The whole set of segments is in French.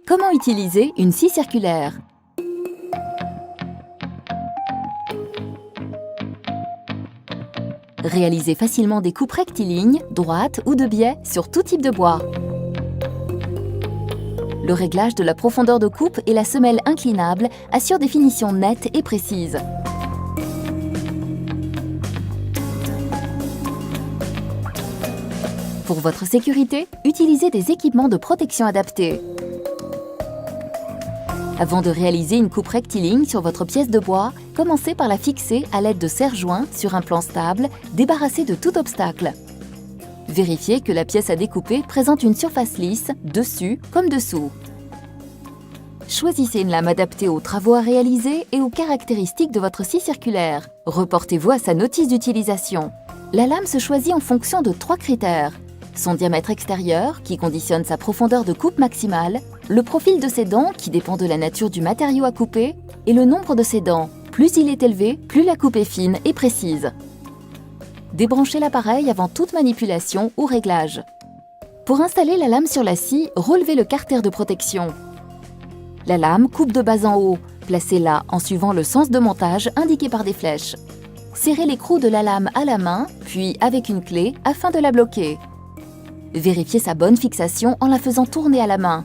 Comment utiliser une scie circulaire? Réalisez facilement des coupes rectilignes, droites ou de biais sur tout type de bois. Le réglage de la profondeur de coupe et la semelle inclinable assurent des finitions nettes et précises. Pour votre sécurité, utilisez des équipements de protection adaptés. Avant de réaliser une coupe rectiligne sur votre pièce de bois, commencez par la fixer à l'aide de serre-joints sur un plan stable, débarrassé de tout obstacle. Vérifiez que la pièce à découper présente une surface lisse, dessus comme dessous. Choisissez une lame adaptée aux travaux à réaliser et aux caractéristiques de votre scie circulaire. Reportez-vous à sa notice d'utilisation. La lame se choisit en fonction de 3 critères. Son diamètre extérieur, qui conditionne sa profondeur de coupe maximale, le profil de ses dents, qui dépend de la nature du matériau à couper, et le nombre de ses dents. Plus il est élevé, plus la coupe est fine et précise. Débranchez l'appareil avant toute manipulation ou réglage. Pour installer la lame sur la scie, relevez le carter de protection. La lame coupe de bas en haut. Placez-la en suivant le sens de montage indiqué par des flèches. Serrez l'écrou de la lame à la main, puis avec une clé afin de la bloquer. Vérifiez sa bonne fixation en la faisant tourner à la main.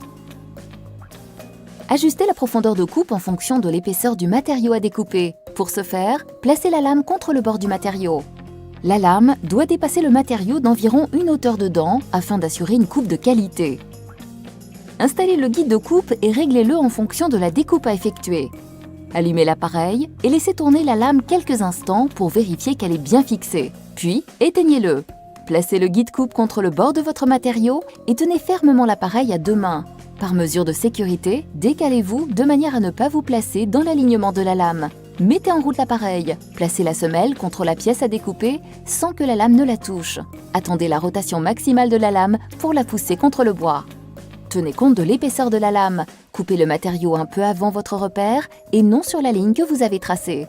Ajustez la profondeur de coupe en fonction de l'épaisseur du matériau à découper. Pour ce faire, placez la lame contre le bord du matériau. La lame doit dépasser le matériau d'environ une hauteur de dent afin d'assurer une coupe de qualité. Installez le guide de coupe et réglez-le en fonction de la découpe à effectuer. Allumez l'appareil et laissez tourner la lame quelques instants pour vérifier qu'elle est bien fixée. Puis, éteignez-le. Placez le guide coupe contre le bord de votre matériau et tenez fermement l'appareil à 2 mains. Par mesure de sécurité, décalez-vous de manière à ne pas vous placer dans l'alignement de la lame. Mettez en route l'appareil. Placez la semelle contre la pièce à découper sans que la lame ne la touche. Attendez la rotation maximale de la lame pour la pousser contre le bois. Tenez compte de l'épaisseur de la lame. Coupez le matériau un peu avant votre repère et non sur la ligne que vous avez tracée.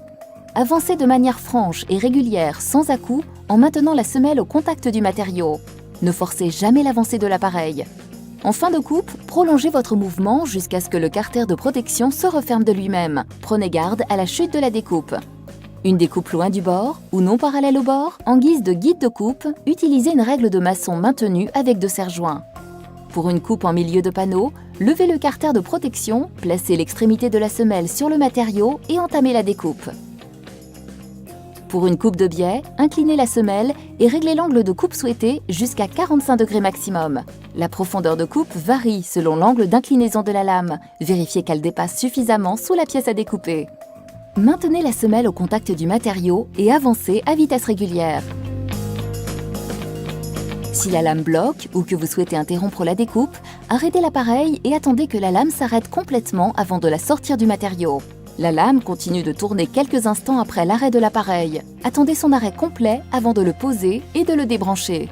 Avancez de manière franche et régulière, sans à-coups, en maintenant la semelle au contact du matériau. Ne forcez jamais l'avancée de l'appareil. En fin de coupe, prolongez votre mouvement jusqu'à ce que le carter de protection se referme de lui-même. Prenez garde à la chute de la découpe. Une découpe loin du bord ou non parallèle au bord, en guise de guide de coupe, utilisez une règle de maçon maintenue avec 2 serre-joints. Pour une coupe en milieu de panneau, levez le carter de protection, placez l'extrémité de la semelle sur le matériau et entamez la découpe. Pour une coupe de biais, inclinez la semelle et réglez l'angle de coupe souhaité jusqu'à 45 degrés maximum. La profondeur de coupe varie selon l'angle d'inclinaison de la lame. Vérifiez qu'elle dépasse suffisamment sous la pièce à découper. Maintenez la semelle au contact du matériau et avancez à vitesse régulière. Si la lame bloque ou que vous souhaitez interrompre la découpe, arrêtez l'appareil et attendez que la lame s'arrête complètement avant de la sortir du matériau. La lame continue de tourner quelques instants après l'arrêt de l'appareil. Attendez son arrêt complet avant de le poser et de le débrancher.